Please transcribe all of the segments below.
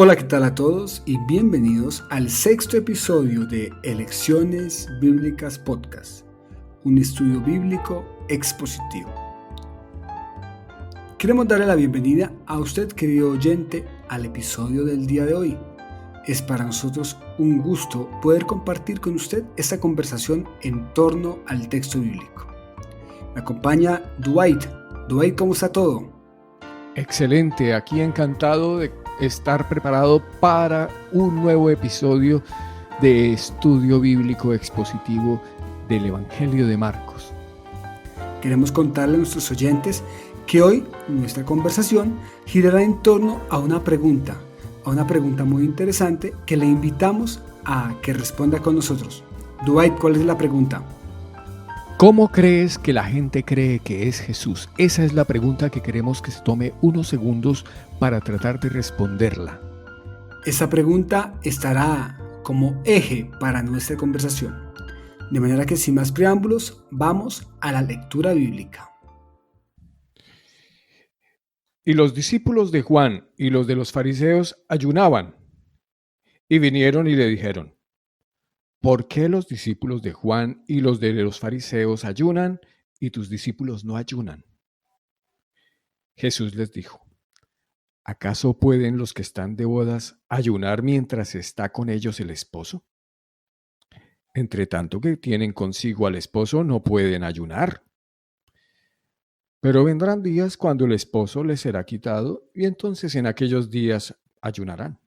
Hola, ¿qué tal a todos? Y bienvenidos al sexto episodio de Elecciones Bíblicas Podcast, un estudio bíblico expositivo. Queremos darle la bienvenida a usted, querido oyente, al episodio del día de hoy. Es para nosotros un gusto poder compartir con usted esta conversación en torno al texto bíblico. Me acompaña Dwight. Dwight, ¿cómo está todo? Excelente, aquí encantado de estar preparado para un nuevo episodio de Estudio Bíblico Expositivo del Evangelio de Marcos. Queremos contarle a nuestros oyentes que hoy nuestra conversación girará en torno a una pregunta muy interesante que le invitamos a que responda con nosotros. Dwight, ¿cuál es la pregunta? ¿Cómo crees que la gente cree que es Jesús? Esa es la pregunta que queremos que se tome unos segundos para tratar de responderla. Esta pregunta estará como eje para nuestra conversación. De manera que sin más preámbulos, vamos a la lectura bíblica. Y los discípulos de Juan y los de los fariseos ayunaban, y vinieron y le dijeron: ¿por qué los discípulos de Juan y los de los fariseos ayunan y tus discípulos no ayunan? Jesús les dijo: ¿acaso pueden los que están de bodas ayunar mientras está con ellos el esposo? Entre tanto que tienen consigo al esposo, no pueden ayunar. Pero vendrán días cuando el esposo les será quitado, y entonces en aquellos días ayunarán.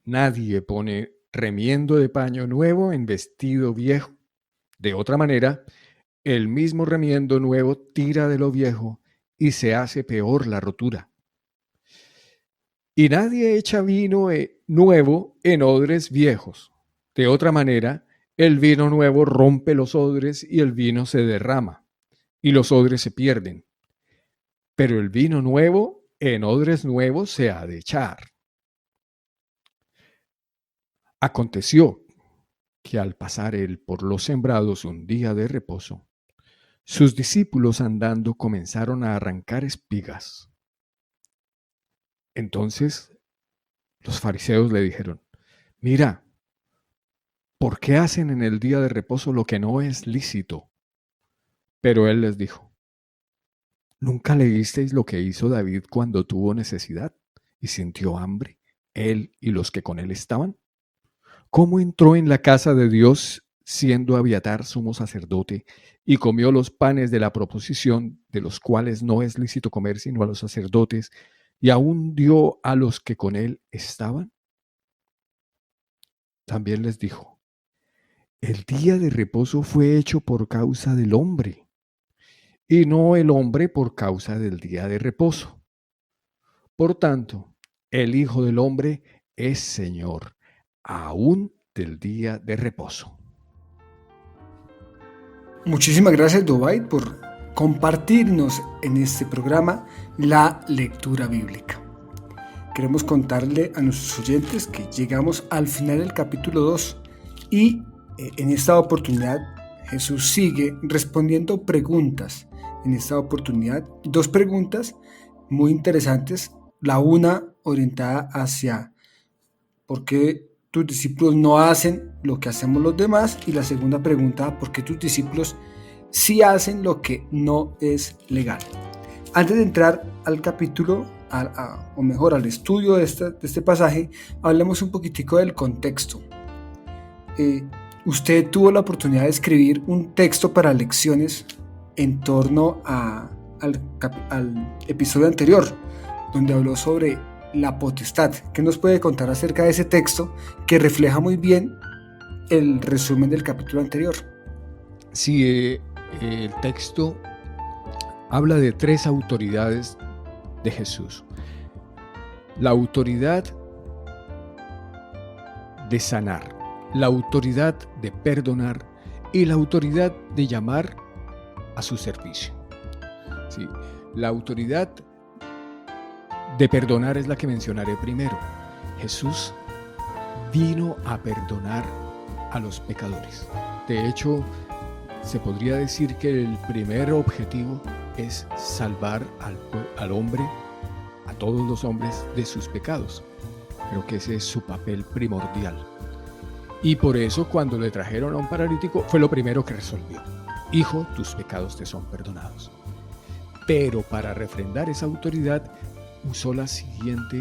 Nadie pone remiendo de paño nuevo en vestido viejo. De otra manera, el mismo remiendo nuevo tira de lo viejo y se hace peor la rotura. Y nadie echa vino nuevo en odres viejos. De otra manera, el vino nuevo rompe los odres y el vino se derrama, y los odres se pierden. Pero el vino nuevo en odres nuevos se ha de echar. Aconteció que al pasar él por los sembrados un día de reposo, sus discípulos andando comenzaron a arrancar espigas. Entonces los fariseos le dijeron: mira, ¿por qué hacen en el día de reposo lo que no es lícito? Pero él les dijo: ¿nunca leísteis lo que hizo David cuando tuvo necesidad y sintió hambre, él y los que con él estaban? ¿Cómo entró en la casa de Dios siendo Abiatar sumo sacerdote y comió los panes de la proposición, de los cuales no es lícito comer sino a los sacerdotes, y aún dio a los que con él estaban? También les dijo: el día de reposo fue hecho por causa del hombre, y no el hombre por causa del día de reposo. Por tanto, el Hijo del Hombre es Señor, aún del día de reposo. Muchísimas gracias, Dwight, por compartirnos en este programa la lectura bíblica. Queremos contarle a nuestros oyentes que llegamos al final del capítulo 2 y en esta oportunidad Jesús sigue respondiendo preguntas. En esta oportunidad, dos preguntas muy interesantes. La una orientada hacia ¿por qué tus discípulos no hacen lo que hacemos los demás? Y la segunda pregunta, ¿por qué tus discípulos sí hacen lo que no es legal? Antes de entrar al capítulo, o mejor al estudio de este pasaje, hablemos un poquitico del contexto. Usted tuvo la oportunidad de escribir un texto para lecciones en torno al episodio anterior, donde habló sobre la potestad. ¿Qué nos puede contar acerca de ese texto que refleja muy bien el resumen del capítulo anterior? Sí, el texto habla de tres autoridades de Jesús: la autoridad de sanar, la autoridad de perdonar y la autoridad de llamar a su servicio. Sí, la autoridad de perdonar es la que mencionaré primero. Jesús vino a perdonar a los pecadores. De hecho, se podría decir que el primer objetivo es salvar al hombre, a todos los hombres de sus pecados. Creo que ese es su papel primordial. Y por eso cuando le trajeron a un paralítico fue lo primero que resolvió. Hijo, tus pecados te son perdonados. Pero para refrendar esa autoridad usó la siguiente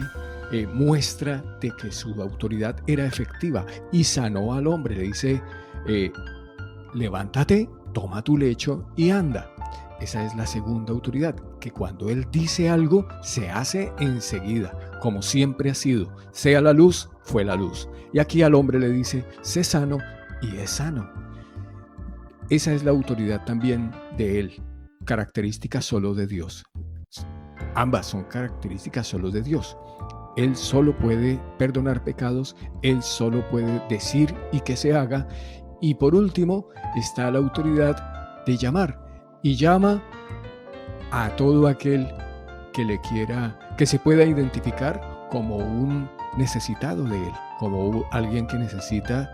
muestra de que su autoridad era efectiva y sanó al hombre. Le dice, levántate, toma tu lecho y anda. Esa es la segunda autoridad, que cuando Él dice algo, se hace enseguida, como siempre ha sido. Sea la luz, fue la luz. Y aquí al hombre le dice, sé sano, y es sano. Esa es la autoridad también de Él, característica solo de Dios. Ambas son características solo de Dios. Él solo puede perdonar pecados, Él solo puede decir y que se haga. Y por último está la autoridad de llamar. Y llama a todo aquel que le quiera, que se pueda identificar como un necesitado de Él, como alguien que necesita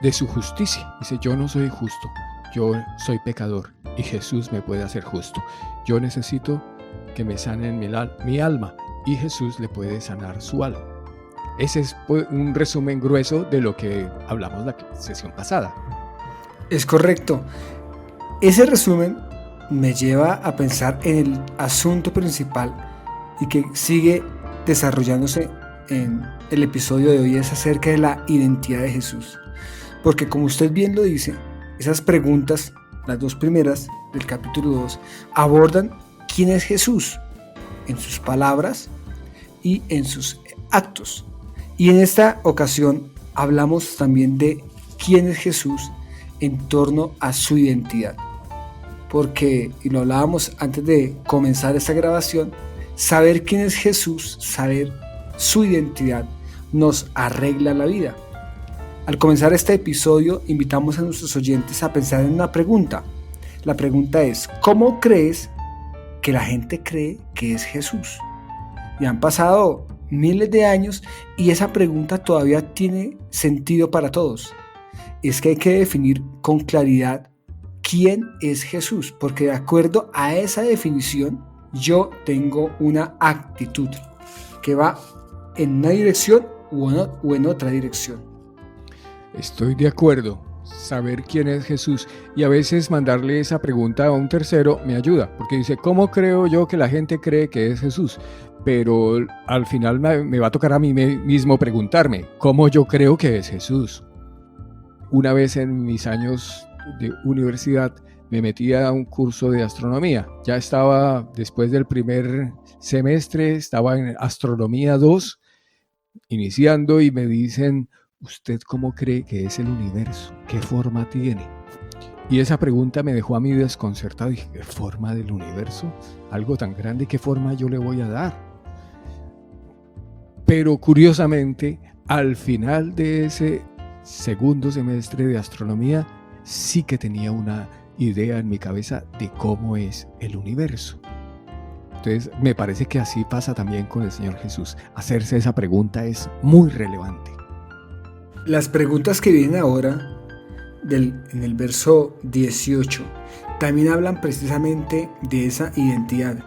de su justicia. Dice, yo no soy justo, yo soy pecador y Jesús me puede hacer justo. Yo necesito que me sanen mi alma y Jesús le puede sanar su alma. Ese es un resumen grueso de lo que hablamos la sesión pasada. Es correcto. Ese resumen me lleva a pensar en el asunto principal y que sigue desarrollándose en el episodio de hoy, es acerca de la identidad de Jesús. Porque como usted bien lo dice, esas preguntas, las dos primeras del capítulo 2, abordan quién es Jesús en sus palabras y en sus actos. Y en esta ocasión hablamos también de quién es Jesús en torno a su identidad. Porque, y lo hablábamos antes de comenzar esta grabación, saber quién es Jesús, saber su identidad, nos arregla la vida. Al comenzar este episodio, invitamos a nuestros oyentes a pensar en una pregunta. La pregunta es, ¿cómo crees que la gente cree que es Jesús? Y han pasado miles de años y esa pregunta todavía tiene sentido para todos. Es que hay que definir con claridad quién es Jesús, porque de acuerdo a esa definición, yo tengo una actitud que va en una dirección o en otra dirección. Estoy de acuerdo. Saber quién es Jesús y a veces mandarle esa pregunta a un tercero me ayuda, porque dice, ¿cómo creo yo que la gente cree que es Jesús? Pero al final me va a tocar a mí mismo preguntarme, ¿cómo yo creo que es Jesús? Una vez en mis años de universidad me metí a un curso de astronomía. Ya estaba, después del primer semestre, estaba en astronomía 2, iniciando, y me dicen, ¿usted cómo cree que es el universo? ¿Qué forma tiene? Y esa pregunta me dejó a mí desconcertado. Dije, ¿qué forma del universo? Algo tan grande, ¿qué forma yo le voy a dar? Pero curiosamente, al final de ese segundo semestre de astronomía, sí que tenía una idea en mi cabeza de cómo es el universo. Entonces, me parece que así pasa también con el Señor Jesús. Hacerse esa pregunta es muy relevante. Las preguntas que vienen ahora, en el verso 18, también hablan precisamente de esa identidad.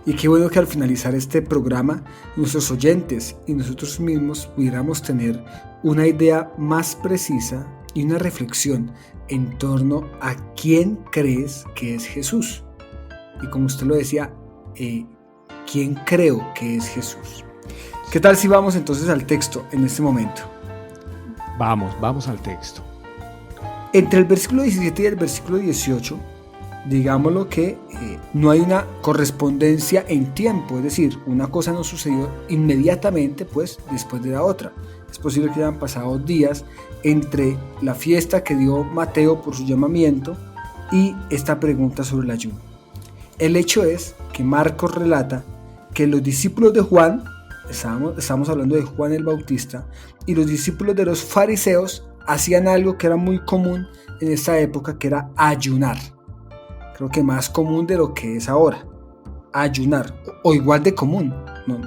Y qué bueno que al finalizar este programa, nuestros oyentes y nosotros mismos pudiéramos tener una idea más precisa y una reflexión en torno a quién crees que es Jesús. Y como usted lo decía, ¿quién creo que es Jesús? ¿Qué tal si vamos entonces al texto en este momento? Vamos al texto. Entre el versículo 17 y el versículo 18, digámoslo que no hay una correspondencia en tiempo, es decir, una cosa no sucedió inmediatamente pues después de la otra. Es posible que hayan pasado días entre la fiesta que dio Mateo por su llamamiento y esta pregunta sobre el ayuno. El hecho es que Marcos relata que los discípulos de Juan, estamos hablando de Juan el Bautista, y los discípulos de los fariseos hacían algo que era muy común en esta época, que era ayunar. Creo que más común de lo que es ahora, ayunar, o igual de común,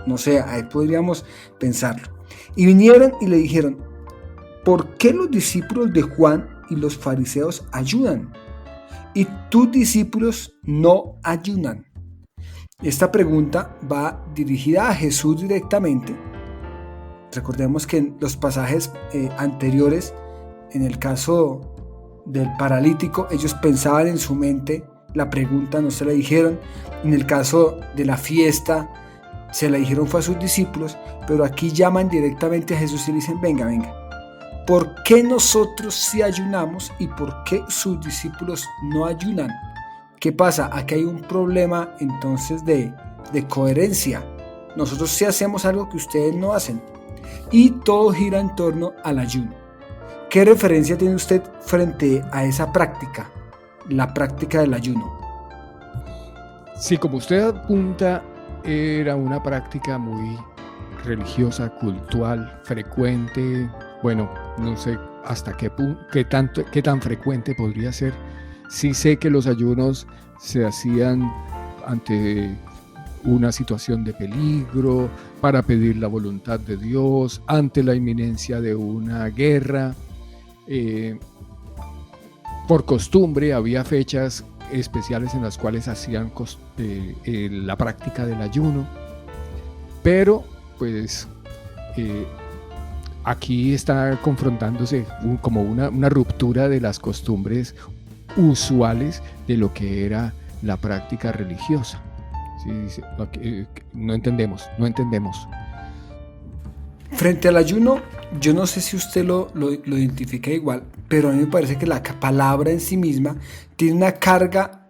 no sé, ahí podríamos pensarlo. Y vinieron y le dijeron, ¿por qué los discípulos de Juan y los fariseos ayunan y tus discípulos no ayunan? Esta pregunta va dirigida a Jesús directamente. Recordemos que en los pasajes anteriores, en el caso del paralítico, ellos pensaban en su mente la pregunta, no se la dijeron. En el caso de la fiesta, se la dijeron fue a sus discípulos, pero aquí llaman directamente a Jesús y le dicen, venga, ¿por qué nosotros sí ayunamos y por qué sus discípulos no ayunan? ¿Qué pasa? Aquí hay un problema entonces de coherencia. Nosotros sí hacemos algo que ustedes no hacen. Y todo gira en torno al ayuno. ¿Qué referencia tiene usted frente a esa práctica? La práctica del ayuno. Sí, como usted apunta, era una práctica muy religiosa, cultural, frecuente. Bueno, no sé hasta qué tan frecuente podría ser. Sí sé que los ayunos se hacían ante una situación de peligro, para pedir la voluntad de Dios, ante la inminencia de una guerra. Por costumbre había fechas especiales en las cuales hacían la práctica del ayuno, pero pues aquí está confrontándose como una ruptura de las costumbres usuales de lo que era la práctica religiosa. Sí, no entendemos. Frente al ayuno, yo no sé si usted lo identifica igual, pero a mí me parece que la palabra en sí misma tiene una carga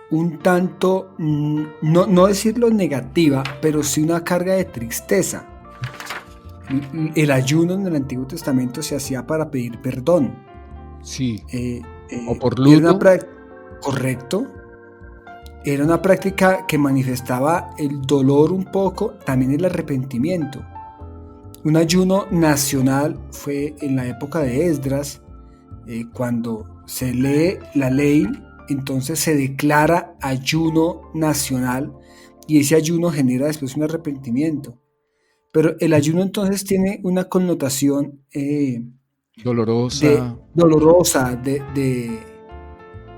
un tanto, no decirlo negativa, pero sí una carga de tristeza. El ayuno en el Antiguo Testamento se hacía para pedir perdón. Sí, o por luto. Correcto. Era una práctica que manifestaba el dolor un poco, también el arrepentimiento. Un ayuno nacional fue en la época de Esdras, cuando se lee la ley, entonces se declara ayuno nacional y ese ayuno genera después un arrepentimiento. Pero el ayuno entonces tiene una connotación dolorosa,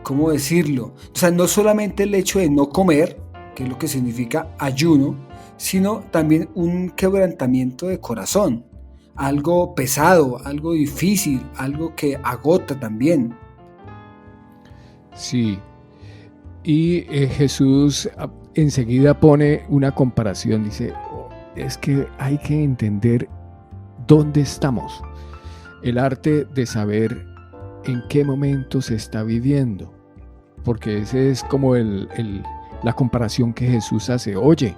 ¿cómo decirlo? O sea, no solamente el hecho de no comer, que es lo que significa ayuno, sino también un quebrantamiento de corazón, algo pesado, algo difícil, algo que agota también. Sí, y Jesús enseguida pone una comparación, dice, es que hay que entender dónde estamos, el arte de saber en qué momento se está viviendo, porque ese es como la comparación que Jesús hace. Oye,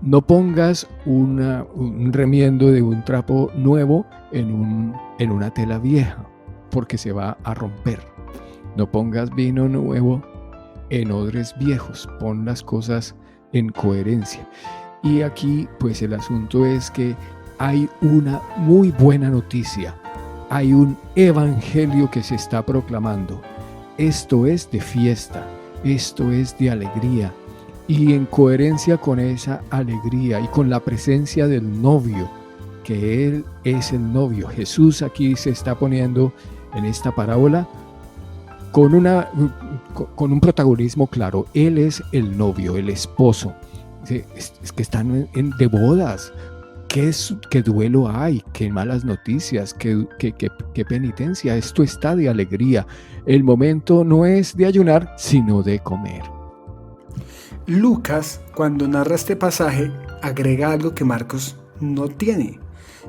no pongas un remiendo de un trapo nuevo en una tela vieja, porque se va a romper. No pongas vino nuevo en odres viejos, pon las cosas en coherencia. Y aquí pues el asunto es que hay una muy buena noticia, hay un evangelio que se está proclamando. Esto es de fiesta, esto es de alegría. Y en coherencia con esa alegría y con la presencia del novio, que Él es el novio. Jesús aquí se está poniendo en esta parábola con un protagonismo claro. Él es el novio, el esposo. Es que están de bodas. ¿Qué duelo hay? ¿Qué malas noticias? ¿Qué penitencia? Esto está de alegría. El momento no es de ayunar, sino de comer. Lucas, cuando narra este pasaje, agrega algo que Marcos no tiene.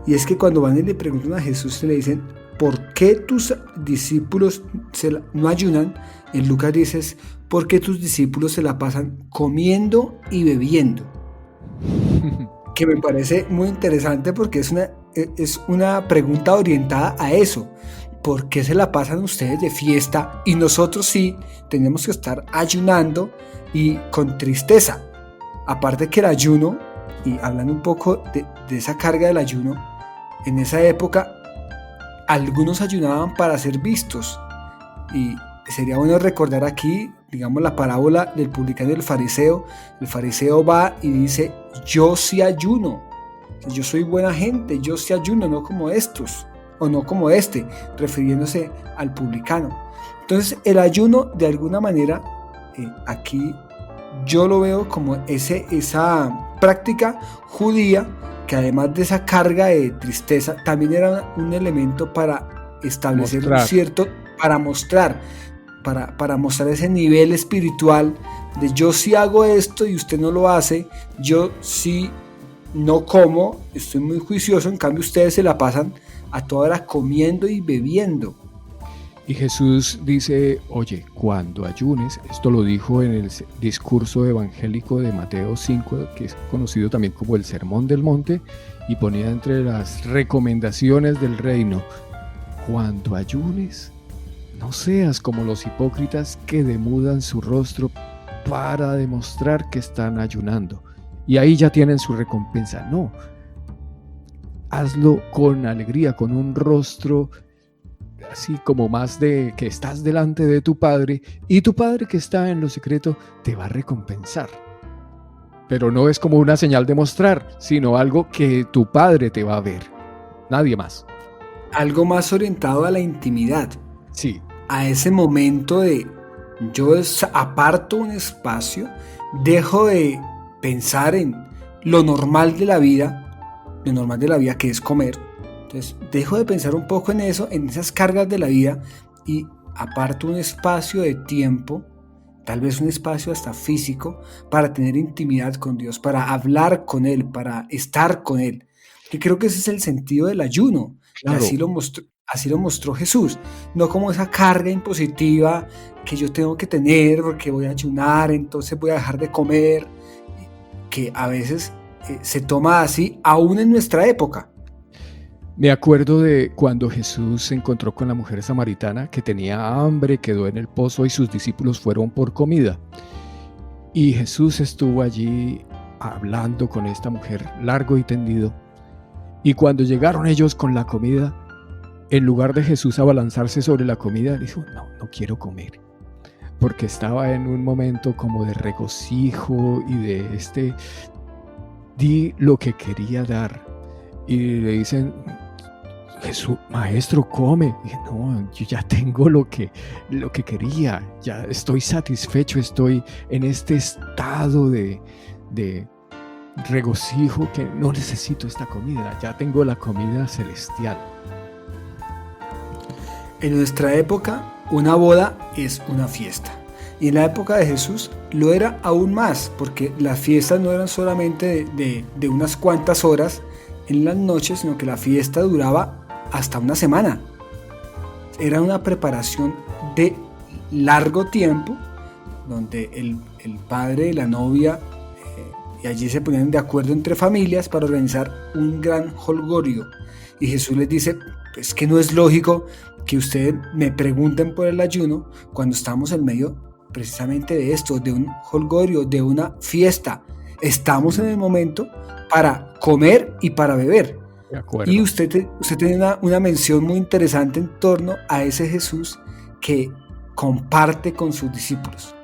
Y es que cuando van y le preguntan a Jesús y le dicen, ¿por qué tus discípulos no ayunan? En Lucas dices, ¿por qué tus discípulos se la pasan comiendo y bebiendo? Que me parece muy interesante porque es una pregunta orientada a eso. ¿Por qué se la pasan ustedes de fiesta y nosotros sí tenemos que estar ayunando y con tristeza? Aparte que el ayuno, y hablando un poco de esa carga del ayuno, en esa época algunos ayunaban para ser vistos, y sería bueno recordar aquí, digamos, la parábola del publicano y el fariseo. El fariseo va y dice, yo sí ayuno, yo soy buena gente, yo sí ayuno, no como estos, o no como este, refiriéndose al publicano. Entonces el ayuno de alguna manera aquí yo lo veo como esa práctica judía que además de esa carga de tristeza, también era un elemento para establecer un cierto, para mostrar ese nivel espiritual de yo sí hago esto y usted no lo hace, yo sí no como, estoy muy juicioso, en cambio ustedes se la pasan a toda hora comiendo y bebiendo. Y Jesús dice, oye, cuando ayunes, esto lo dijo en el discurso evangélico de Mateo 5, que es conocido también como el Sermón del Monte, y ponía entre las recomendaciones del reino, cuando ayunes, no seas como los hipócritas que demudan su rostro para demostrar que están ayunando. Y ahí ya tienen su recompensa. No, hazlo con alegría, con un rostro así como más de que estás delante de tu Padre, y tu Padre que está en lo secreto te va a recompensar. Pero no es como una señal de mostrar, sino algo que tu Padre te va a ver, nadie más. Algo más orientado a la intimidad. Sí. A ese momento de yo aparto un espacio, dejo de pensar en lo normal de la vida que es comer. Entonces dejo de pensar un poco en eso, en esas cargas de la vida, y aparto un espacio de tiempo, tal vez un espacio hasta físico, para tener intimidad con Dios, para hablar con Él, para estar con Él. Que creo que ese es el sentido del ayuno. Claro. Así lo mostró Jesús, no como esa carga impositiva que yo tengo que tener porque voy a ayunar, entonces voy a dejar de comer, que a veces se toma así, aún en nuestra época. Me acuerdo de cuando Jesús se encontró con la mujer samaritana que tenía hambre, quedó en el pozo y sus discípulos fueron por comida. Y Jesús estuvo allí hablando con esta mujer largo y tendido. Y cuando llegaron ellos con la comida, en lugar de Jesús abalanzarse sobre la comida, dijo, no quiero comer. Porque estaba en un momento como de regocijo y de di lo que quería dar. Y le dicen, Jesús, maestro, come. Y dije, no, yo ya tengo lo que quería, ya estoy satisfecho, estoy en este estado de regocijo que no necesito esta comida, ya tengo la comida celestial. En nuestra época, una boda es una fiesta. Y en la época de Jesús lo era aún más, porque las fiestas no eran solamente de unas cuantas horas en las noches, sino que la fiesta duraba hasta una semana. Era una preparación de largo tiempo, donde el padre y la novia, y allí se ponían de acuerdo entre familias para organizar un gran jolgorio. Y Jesús les dice, es que no es lógico que ustedes me pregunten por el ayuno cuando estamos en medio precisamente de esto, de un jolgorio, de una fiesta. Estamos en el momento para comer y para beber. De acuerdo. Y usted tiene una mención muy interesante en torno a ese Jesús que comparte con sus discípulos.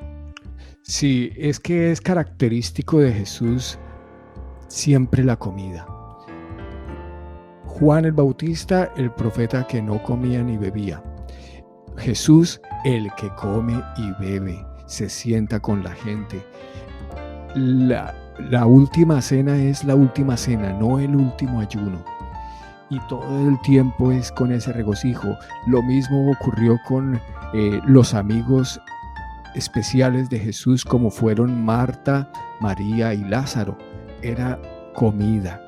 Sí, es que es característico de Jesús siempre la comida. Juan el Bautista, el profeta que no comía ni bebía. Jesús, el que come y bebe, se sienta con la gente. La última cena es la última cena, no el último ayuno. Y todo el tiempo es con ese regocijo. Lo mismo ocurrió con los amigos especiales de Jesús, como fueron Marta, María y Lázaro. Era comida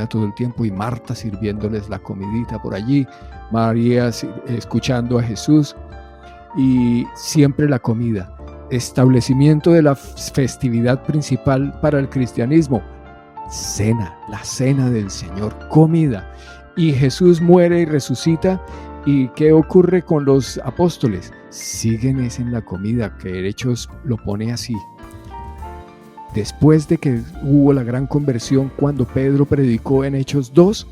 todo el tiempo, y Marta sirviéndoles la comidita por allí, María escuchando a Jesús, y siempre la comida. Establecimiento de la festividad principal para el cristianismo, cena, la cena del Señor, comida. Y Jesús muere y resucita, ¿y qué ocurre con los apóstoles? Siguen en la comida, que Hechos lo pone así. Después de que hubo la gran conversión, cuando Pedro predicó en Hechos 2,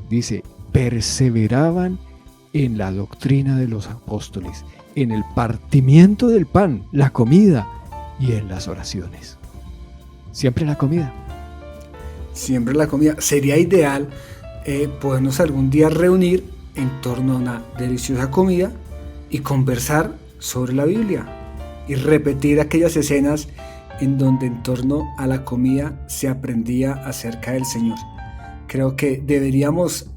dice, perseveraban en la doctrina de los apóstoles, en el partimiento del pan, la comida, y en las oraciones. Siempre la comida. Siempre la comida. Sería ideal podernos algún día reunir en torno a una deliciosa comida y conversar sobre la Biblia y repetir aquellas escenas en donde en torno a la comida se aprendía acerca del Señor. Creo que deberíamos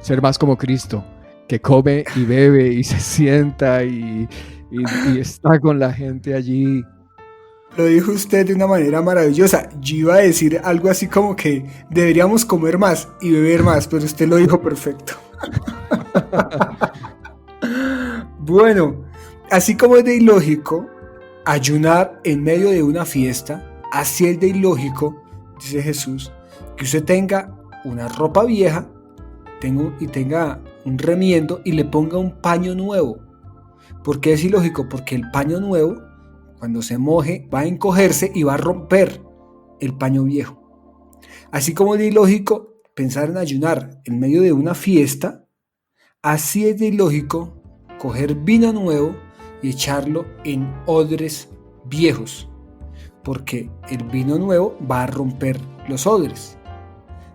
ser más como Cristo, que come y bebe y se sienta y está con la gente allí. Lo dijo usted de una manera maravillosa. Yo iba a decir algo así como que deberíamos comer más y beber más, pero usted lo dijo perfecto. Bueno, así como es de ilógico ayunar en medio de una fiesta, así es de ilógico, dice Jesús, que usted tenga una ropa vieja y tenga un remiendo y le ponga un paño nuevo. ¿Por qué es ilógico? Porque el paño nuevo, cuando se moje, va a encogerse y va a romper el paño viejo. Así como es de ilógico pensar en ayunar en medio de una fiesta, así es de ilógico coger vino nuevo y echarlo en odres viejos, porque el vino nuevo va a romper los odres.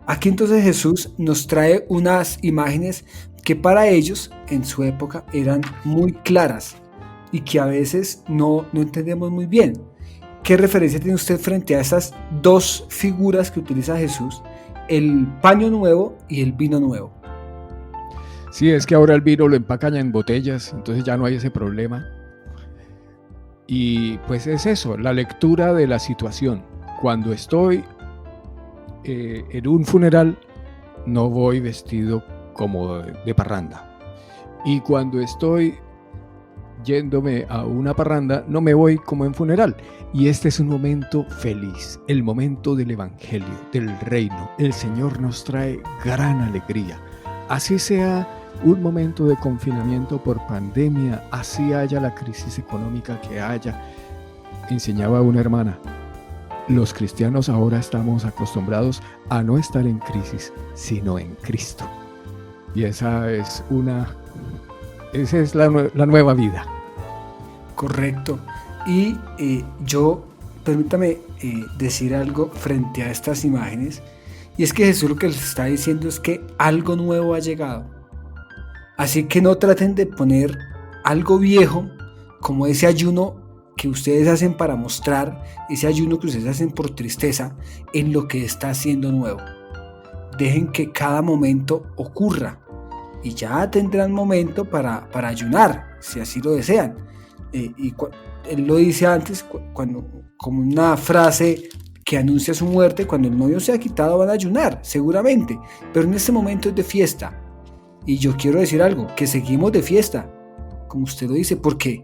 Aquí entonces Jesús nos trae unas imágenes que para ellos en su época eran muy claras y que a veces no entendemos muy bien. ¿Qué referencia tiene usted frente a esas dos figuras que utiliza Jesús? El paño nuevo y el vino nuevo. Sí, es que ahora el vino lo empacan en botellas, entonces ya no hay ese problema. Y pues es eso, la lectura de la situación. Cuando estoy en un funeral, no voy vestido como de parranda. Y cuando estoy yéndome a una parranda, no me voy como en funeral. Y este es un momento feliz, el momento del evangelio, del reino. El Señor nos trae gran alegría. Así sea un momento de confinamiento por pandemia, así haya la crisis económica que haya. Enseñaba una hermana, los cristianos ahora estamos acostumbrados a no estar en crisis, sino en Cristo. Y esa es la nueva vida. Correcto. Y permítame decir algo frente a estas imágenes, y es que Jesús lo que les está diciendo es que algo nuevo ha llegado. Así que no traten de poner algo viejo como ese ayuno que ustedes hacen para mostrar, ese ayuno que ustedes hacen por tristeza, en lo que está haciendo nuevo. Dejen que cada momento ocurra y ya tendrán momento para ayunar, si así lo desean. Él lo dice antes, como una frase que anuncia su muerte: cuando el novio se ha quitado van a ayunar, seguramente, pero en este momento es de fiesta. Y yo quiero decir algo, que seguimos de fiesta, como usted lo dice, porque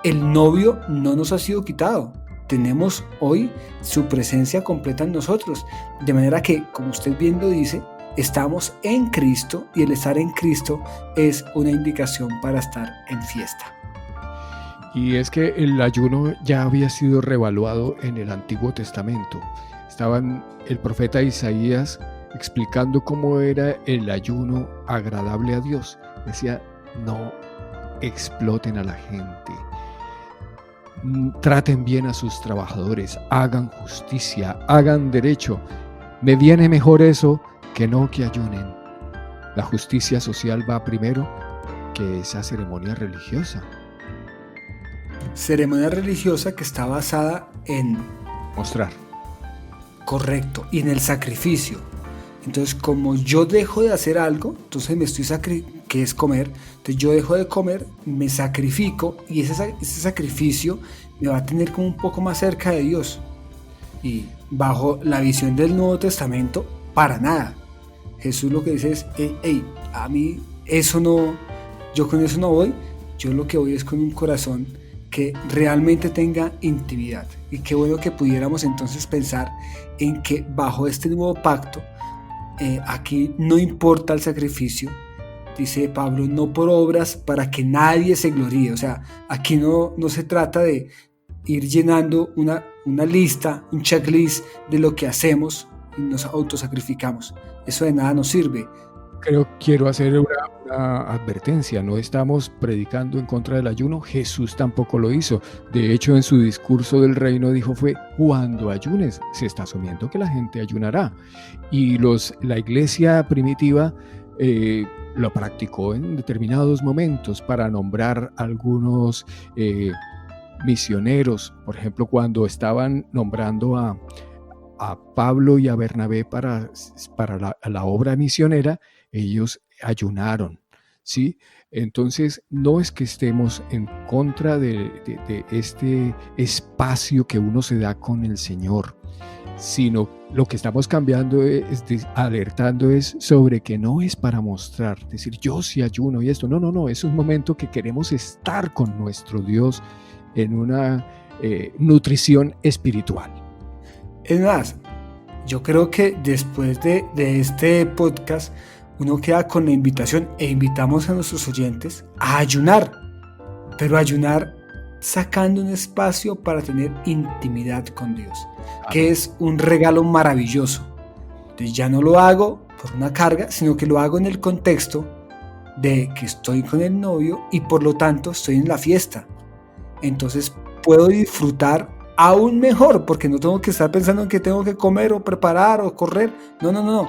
el novio no nos ha sido quitado. Tenemos hoy su presencia completa en nosotros, de manera que, como usted bien lo dice, estamos en Cristo, y el estar en Cristo es una indicación para estar en fiesta. Y es que el ayuno ya había sido reevaluado en el Antiguo Testamento. Estaban el profeta Isaías explicando cómo era el ayuno agradable a Dios. Decía, no exploten a la gente, traten bien a sus trabajadores, hagan justicia, hagan derecho. Me viene mejor eso que no que ayunen. La justicia social va primero que esa ceremonia religiosa. Ceremonia religiosa que está basada en mostrar. Correcto, y en el sacrificio. Entonces, como yo dejo de hacer algo, entonces que es comer, entonces yo dejo de comer, me sacrifico, y ese sacrificio me va a tener como un poco más cerca de Dios. Y bajo la visión del Nuevo Testamento, para nada. Jesús lo que dice es, a mí eso no, yo con eso no voy, yo lo que voy es con un corazón que realmente tenga intimidad. Y qué bueno que pudiéramos entonces pensar en que bajo este nuevo pacto, aquí no importa el sacrificio, dice Pablo, no por obras para que nadie se gloríe. O sea, aquí no se trata de ir llenando una lista, un checklist de lo que hacemos y nos autosacrificamos. Eso de nada nos sirve. Quiero hacer una advertencia, no estamos predicando en contra del ayuno, Jesús tampoco lo hizo. De hecho, en su discurso del reino dijo cuando ayunes, se está asumiendo que la gente ayunará. Y la iglesia primitiva lo practicó en determinados momentos para nombrar algunos misioneros. Por ejemplo, cuando estaban nombrando a Pablo y a Bernabé para la obra misionera, ellos ayunaron, ¿sí? Entonces, no es que estemos en contra de este espacio que uno se da con el Señor, sino lo que estamos cambiando, alertando es sobre que no es para mostrar, decir yo sí ayuno y esto, no, es un momento que queremos estar con nuestro Dios en una nutrición espiritual. Es más, yo creo que después de este podcast, uno queda con la invitación, e invitamos a nuestros oyentes a ayunar, pero ayunar sacando un espacio para tener intimidad con Dios, que es un regalo maravilloso. Entonces ya no lo hago por una carga, sino que lo hago en el contexto de que estoy con el novio y por lo tanto estoy en la fiesta. Entonces puedo disfrutar aún mejor, porque no tengo que estar pensando en que tengo que comer o preparar o correr. No.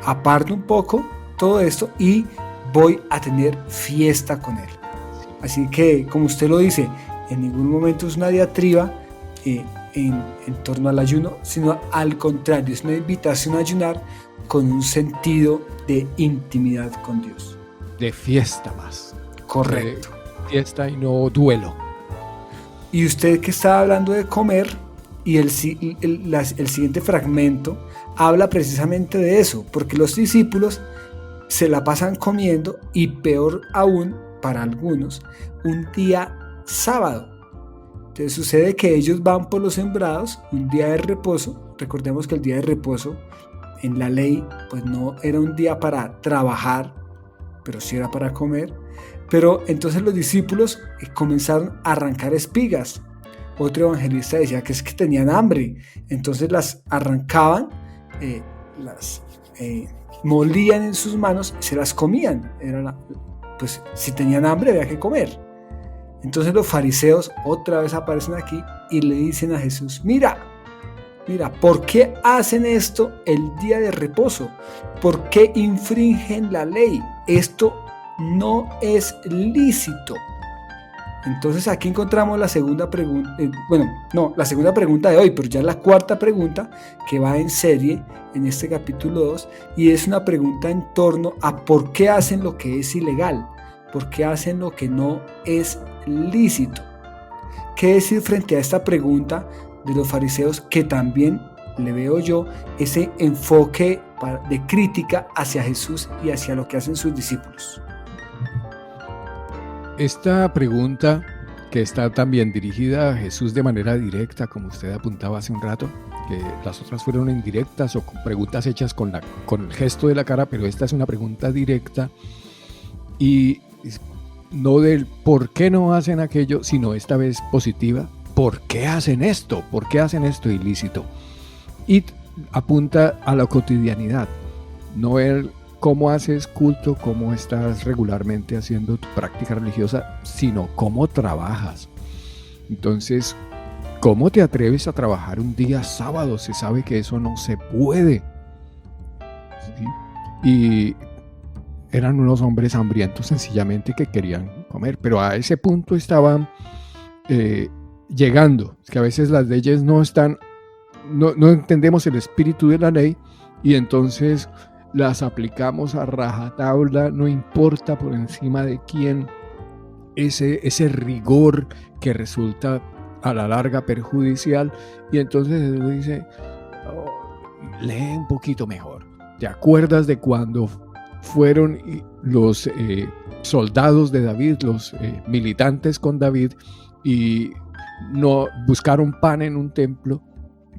Aparto un poco todo esto y voy a tener fiesta con él. Así que, como usted lo dice, en ningún momento es una diatriba en torno al ayuno, sino al contrario, es una invitación a ayunar con un sentido de intimidad con Dios. De fiesta más. Correcto. De fiesta y no duelo. Y usted que estaba hablando de comer, y el siguiente fragmento habla precisamente de eso, porque los discípulos se la pasan comiendo, y peor aún para algunos, un día sábado. Entonces sucede que ellos van por los sembrados, un día de reposo. Recordemos que el día de reposo en la ley pues no era un día para trabajar, pero sí era para comer. Pero entonces los discípulos comenzaron a arrancar espigas. Otro evangelista decía que es que tenían hambre, entonces las arrancaban, las molían en sus manos y se las comían. Pues si tenían hambre había que comer. Entonces los fariseos otra vez aparecen aquí y le dicen a Jesús: mira, ¿por qué hacen esto el día de reposo? ¿Por qué infringen la ley? Esto no es lícito. Entonces aquí encontramos la segunda pregunta, la segunda pregunta de hoy, pero ya la cuarta pregunta que va en serie en este capítulo 2, y es una pregunta en torno a por qué hacen lo que es ilegal, por qué hacen lo que no es lícito. ¿Qué decir frente a esta pregunta de los fariseos, que también le veo yo ese enfoque de crítica hacia Jesús y hacia lo que hacen sus discípulos? Esta pregunta, que está también dirigida a Jesús de manera directa, como usted apuntaba hace un rato, que las otras fueron indirectas o con preguntas hechas con el gesto de la cara, pero esta es una pregunta directa, y no del por qué no hacen aquello, sino esta vez positiva: ¿por qué hacen esto? ¿Por qué hacen esto ilícito? Y apunta a la cotidianidad, no el cómo haces culto, cómo estás regularmente haciendo tu práctica religiosa, sino cómo trabajas. Entonces, ¿cómo te atreves a trabajar un día sábado? Se sabe que eso no se puede. ¿Sí? Y eran unos hombres hambrientos sencillamente que querían comer, pero a ese punto estaban llegando. Es que a veces las leyes no entendemos el espíritu de la ley, y entonces las aplicamos a rajatabla, no importa por encima de quién, ese rigor que resulta a la larga perjudicial. Y entonces él dice: lee un poquito mejor. ¿Te acuerdas de cuando fueron los soldados de David, los militantes con David, y no buscaron pan en un templo?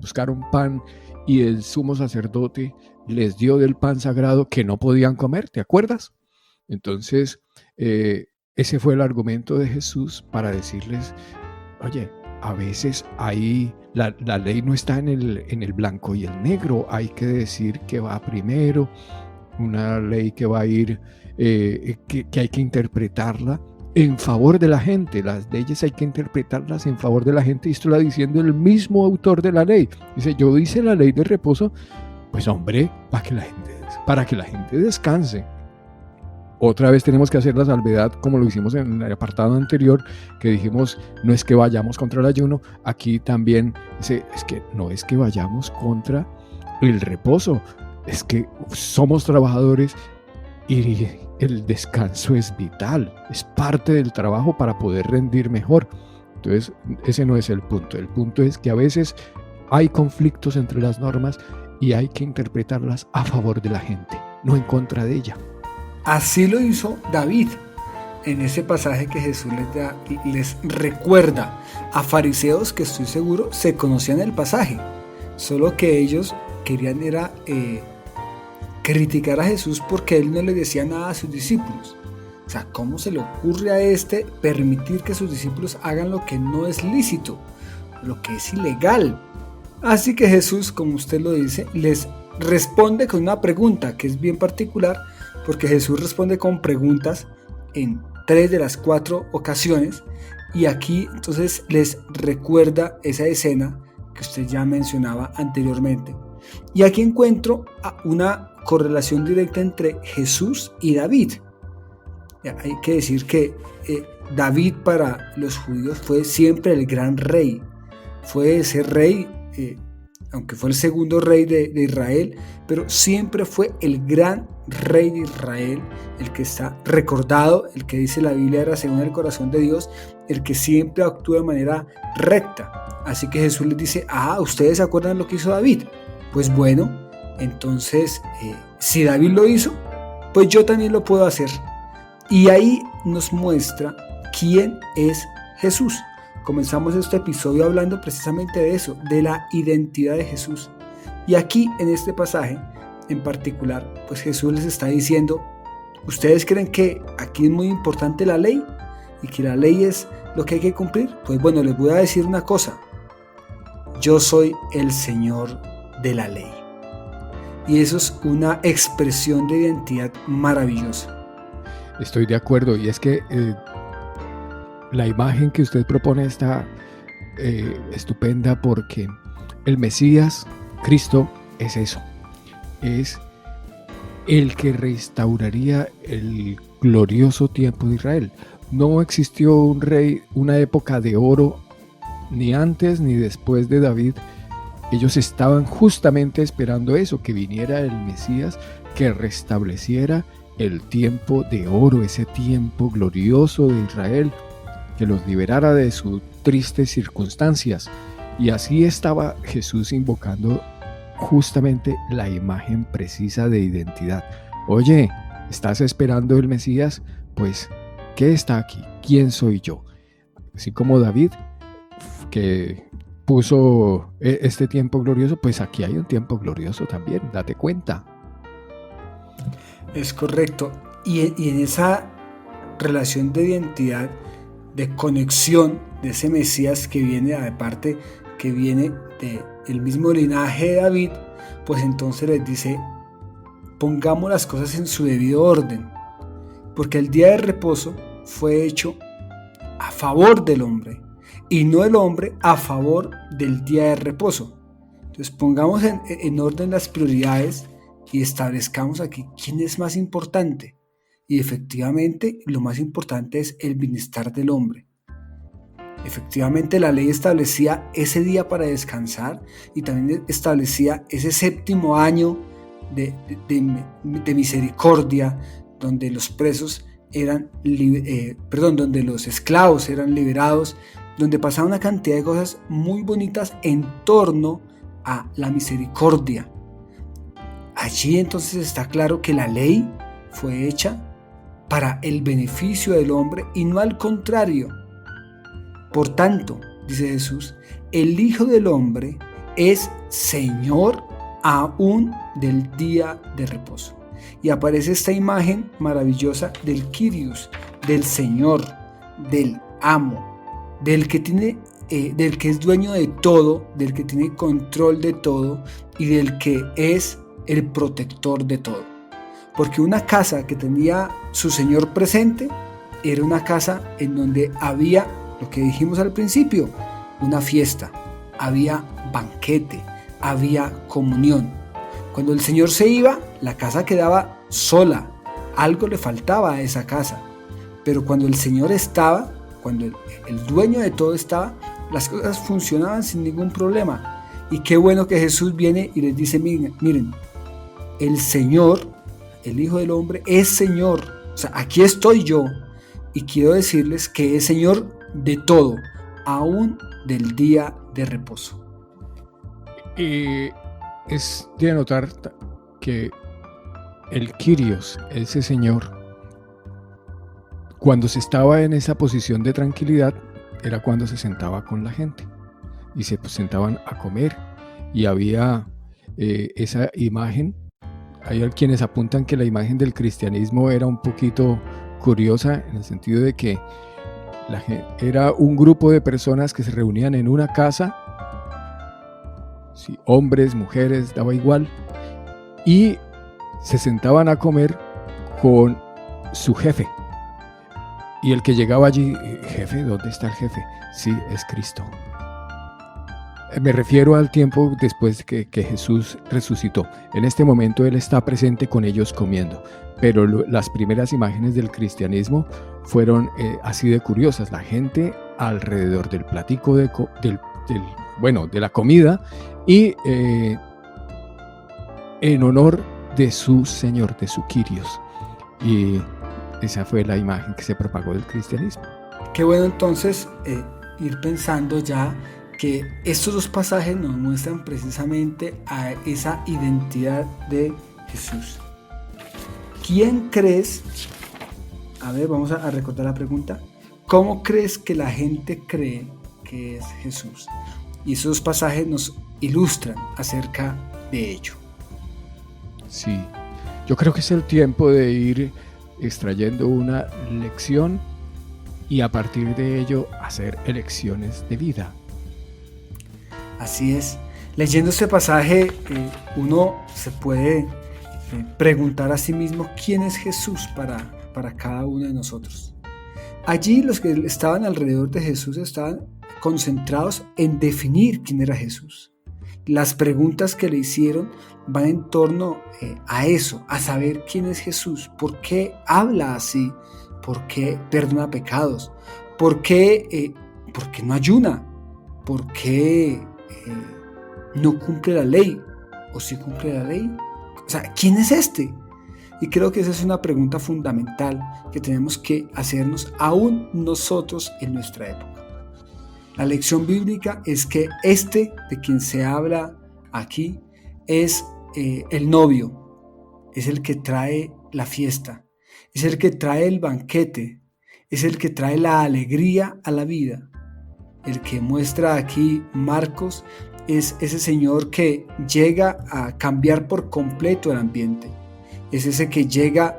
Buscaron pan y el sumo sacerdote les dio del pan sagrado que no podían comer, ¿te acuerdas? Entonces, ese fue el argumento de Jesús para decirles: oye, a veces ahí la ley no está en el blanco y el negro, hay que decir que va primero, una ley que va a ir, que hay que interpretarla en favor de la gente. Las leyes hay que interpretarlas en favor de la gente, y esto lo está diciendo el mismo autor de la ley. Dice: yo hice la ley de reposo, pues hombre, para que la gente descanse. Otra vez tenemos que hacer la salvedad, como lo hicimos en el apartado anterior, que dijimos, no es que vayamos contra el ayuno, aquí también es que no es que vayamos contra el reposo, es que somos trabajadores y el descanso es vital, es parte del trabajo para poder rendir mejor. Entonces, ese no es el punto es que a veces hay conflictos entre las normas y hay que interpretarlas a favor de la gente, no en contra de ella. Así lo hizo David en ese pasaje que Jesús les recuerda a fariseos que estoy seguro se conocían el pasaje, solo que ellos querían era criticar a Jesús porque él no le decía nada a sus discípulos. O sea, ¿cómo se le ocurre a permitir que sus discípulos hagan lo que no es lícito, lo que es ilegal? Así que Jesús, como usted lo dice, les responde con una pregunta que es bien particular, porque Jesús responde con preguntas en 3 de las 4 ocasiones, y aquí entonces les recuerda esa escena que usted ya mencionaba anteriormente. Y aquí encuentro una correlación directa entre Jesús y David. Hay que decir que David para los judíos fue siempre el gran rey, fue ese rey, aunque fue el segundo rey de Israel, pero siempre fue el gran rey de Israel, el que está recordado, el que dice la Biblia era según el corazón de Dios, el que siempre actúa de manera recta. Así que Jesús les dice, ¿ustedes se acuerdan de lo que hizo David? Pues bueno, entonces si David lo hizo, pues yo también lo puedo hacer. Y ahí nos muestra quién es Jesús. Comenzamos este episodio hablando precisamente de eso, de la identidad de Jesús. Y aquí en este pasaje en particular, pues Jesús les está diciendo, ¿ustedes creen que aquí es muy importante la ley? ¿Y que la ley es lo que hay que cumplir? Pues bueno, les voy a decir una cosa. Yo soy el Señor de la ley. Y eso es una expresión de identidad maravillosa. Estoy de acuerdo, y es que la imagen que usted propone está estupenda, porque el Mesías, Cristo, es eso, es el que restauraría el glorioso tiempo de Israel. No existió un rey, una época de oro, ni antes ni después de David. Ellos estaban justamente esperando eso, que viniera el Mesías, que restableciera el tiempo de oro, ese tiempo glorioso de Israel, que los liberara de sus tristes circunstancias. Y así estaba Jesús invocando justamente la imagen precisa de identidad. Oye, ¿estás esperando el Mesías? Pues, ¿qué está aquí? ¿Quién soy yo? Así como David, que puso este tiempo glorioso, pues aquí hay un tiempo glorioso también, date cuenta. Es correcto. Y en esa relación de identidad, de conexión de ese Mesías que viene, aparte que viene del mismo linaje de David, pues entonces les dice, pongamos las cosas en su debido orden, porque el día de reposo fue hecho a favor del hombre y no el hombre a favor del día de reposo. Entonces pongamos en orden las prioridades y establezcamos aquí quién es más importante. Y efectivamente lo más importante es el bienestar del hombre. Efectivamente la ley establecía ese día para descansar y también establecía ese séptimo año de misericordia, donde los presos donde los esclavos eran liberados, donde pasaba una cantidad de cosas muy bonitas en torno a la misericordia. Allí entonces está claro que la ley fue hecha para el beneficio del hombre y no al contrario. Por tanto, dice Jesús, el Hijo del Hombre es Señor aún del día de reposo. Y aparece esta imagen maravillosa del Kyrios, del Señor, del Amo, del que es dueño de todo, del que tiene control de todo y del que es el protector de todo. Porque una casa que tenía su Señor presente era una casa en donde había lo que dijimos al principio, una fiesta, había banquete, había comunión. Cuando el Señor se iba, la casa quedaba sola, algo le faltaba a esa casa. Pero cuando el Señor estaba, cuando el dueño de todo estaba, las cosas funcionaban sin ningún problema. Y qué bueno que Jesús viene y les dice, miren, el Señor, el Hijo del Hombre, es Señor. O sea, aquí estoy yo y quiero decirles que es Señor de todo, aún del día de reposo. Y es de notar que el Kyrios, ese Señor, cuando se estaba en esa posición de tranquilidad, era cuando se sentaba con la gente y se sentaban a comer, y había esa imagen. Hay quienes apuntan que la imagen del cristianismo era un poquito curiosa, en el sentido de que era un grupo de personas que se reunían en una casa, sí, hombres, mujeres, daba igual, y se sentaban a comer con su jefe. Y el que llegaba allí, jefe, ¿dónde está el jefe? Sí, es Cristo. Me refiero al tiempo después que Jesús resucitó. En este momento Él está presente con ellos comiendo. Pero las primeras imágenes del cristianismo fueron así de curiosas. La gente alrededor del platico de la comida, y en honor de su Señor, de su Kyrios. Y esa fue la imagen que se propagó del cristianismo. Qué bueno entonces ir pensando ya que estos dos pasajes nos muestran precisamente a esa identidad de Jesús. ¿Quién crees? A ver, vamos a recordar la pregunta. ¿Cómo crees que la gente cree que es Jesús? Y esos pasajes nos ilustran acerca de ello. Sí, yo creo que es el tiempo de ir extrayendo una lección y a partir de ello hacer elecciones de vida. Así es. Leyendo este pasaje, uno se puede preguntar a sí mismo quién es Jesús para cada uno de nosotros. Allí los que estaban alrededor de Jesús estaban concentrados en definir quién era Jesús. Las preguntas que le hicieron van en torno a eso, a saber quién es Jesús, por qué habla así, por qué perdona pecados, por qué no ayuna, por qué no cumple la ley, o si cumple la ley. O sea, ¿quién es este? Y creo que esa es una pregunta fundamental que tenemos que hacernos aún nosotros en nuestra época. La lección bíblica es que de quien se habla aquí, es el novio, es el que trae la fiesta, es el que trae el banquete, es el que trae la alegría a la vida. El que muestra aquí Marcos es ese Señor que llega a cambiar por completo el ambiente. Es ese que llega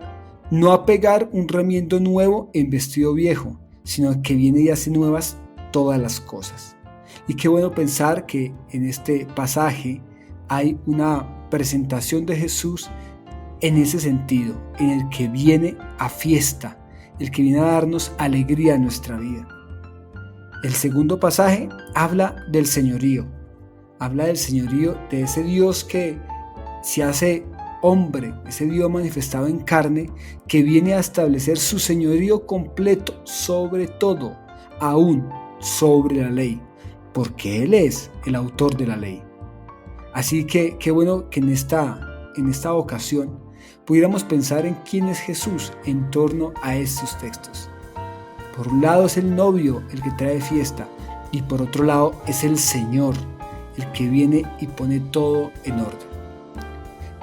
no a pegar un remiendo nuevo en vestido viejo, sino que viene y hace nuevas todas las cosas. Y qué bueno pensar que en este pasaje hay una presentación de Jesús en ese sentido, en el que viene a fiesta, el que viene a darnos alegría en nuestra vida. El segundo pasaje habla del señorío, de ese Dios que se hace hombre, ese Dios manifestado en carne, que viene a establecer su señorío completo sobre todo, aún sobre la ley, porque Él es el autor de la ley. Así que qué bueno que en esta ocasión pudiéramos pensar en quién es Jesús en torno a estos textos. Por un lado es el novio el que trae fiesta, y por otro lado es el Señor el que viene y pone todo en orden.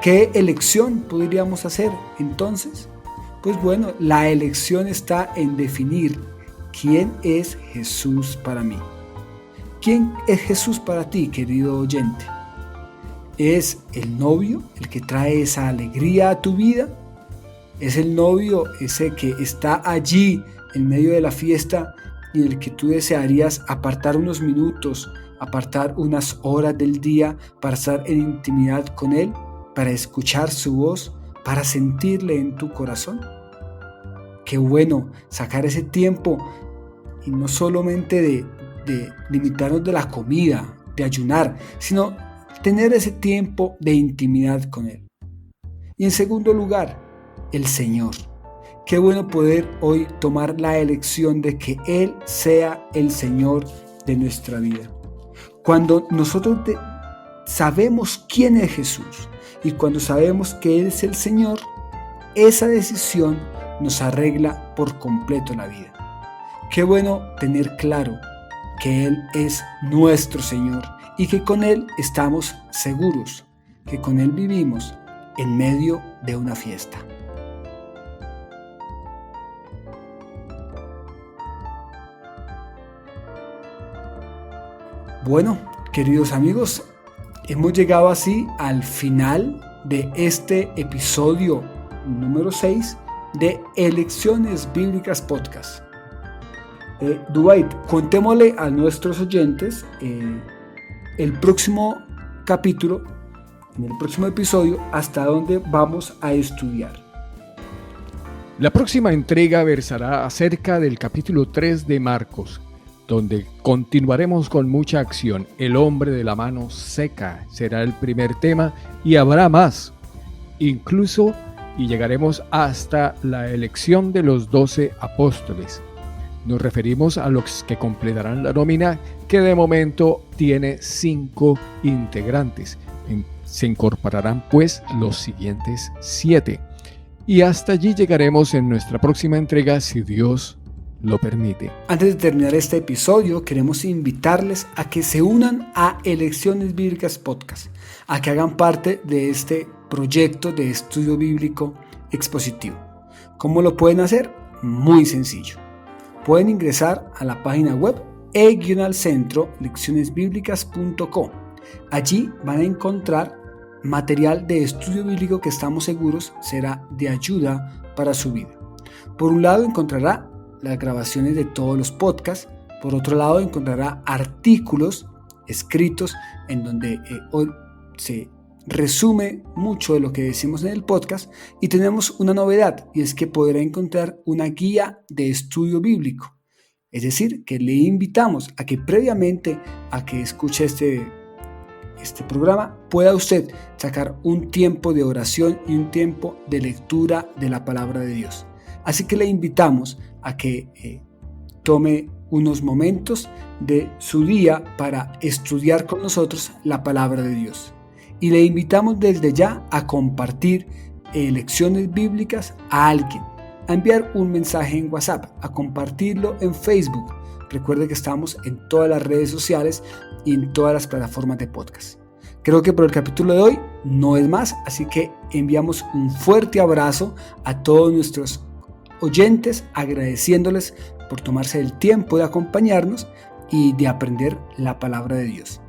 ¿Qué elección podríamos hacer entonces? Pues bueno, la elección está en definir quién es Jesús para mí. ¿Quién es Jesús para ti, querido oyente? ¿Es el novio el que trae esa alegría a tu vida? ¿Es el novio ese que está allí en medio de la fiesta y en el que tú desearías apartar unos minutos, apartar unas horas del día para estar en intimidad con Él, para escuchar su voz, para sentirle en tu corazón? Qué bueno sacar ese tiempo y no solamente de limitarnos de la comida, de ayunar, sino tener ese tiempo de intimidad con Él. Y en segundo lugar, el Señor. Qué bueno poder hoy tomar la elección de que Él sea el Señor de nuestra vida. Cuando nosotros sabemos quién es Jesús y cuando sabemos que Él es el Señor, esa decisión nos arregla por completo la vida. Qué bueno tener claro que Él es nuestro Señor y que con Él estamos seguros, que con Él vivimos en medio de una fiesta. Bueno, queridos amigos, hemos llegado así al final de este episodio número 6 de Elecciones Bíblicas Podcast. Dwight, contémosle a nuestros oyentes el próximo capítulo, en el próximo episodio, hasta dónde vamos a estudiar. La próxima entrega versará acerca del capítulo 3 de Marcos, donde continuaremos con mucha acción. El hombre de la mano seca será el primer tema y habrá más, incluso y llegaremos hasta la elección de los 12 apóstoles. Nos referimos a los que completarán la nómina, que de momento tiene 5 integrantes. Se incorporarán pues los siguientes 7. Y hasta allí llegaremos en nuestra próxima entrega, si Dios lo permite. Antes de terminar este episodio, queremos invitarles a que se unan a Elecciones Bíblicas Podcast, a que hagan parte de este proyecto de estudio bíblico expositivo. ¿Cómo lo pueden hacer? Muy sencillo. Pueden ingresar a la página web e-centro leccionesbiblicas.com. Allí van a encontrar material de estudio bíblico que estamos seguros será de ayuda para su vida. Por un lado encontrará las grabaciones de todos los podcasts, por otro lado encontrará artículos escritos en donde hoy se resume mucho de lo que decimos en el podcast, y tenemos una novedad, y es que podrá encontrar una guía de estudio bíblico. Es decir, que le invitamos a que previamente a que escuche este programa pueda usted sacar un tiempo de oración y un tiempo de lectura de la palabra de Dios. Así que le invitamos a que tome unos momentos de su día para estudiar con nosotros la palabra de Dios. Y le invitamos desde ya a compartir lecciones bíblicas a alguien, a enviar un mensaje en WhatsApp, a compartirlo en Facebook. Recuerde que estamos en todas las redes sociales y en todas las plataformas de podcast. Creo que por el capítulo de hoy no es más, así que enviamos un fuerte abrazo a todos nuestros oyentes, agradeciéndoles por tomarse el tiempo de acompañarnos y de aprender la palabra de Dios.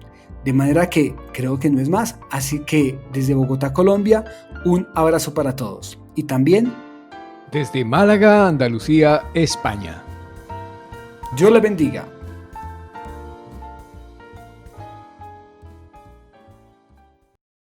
De manera que creo que no es más, así que desde Bogotá, Colombia, un abrazo para todos. Y también desde Málaga, Andalucía, España. Dios les bendiga.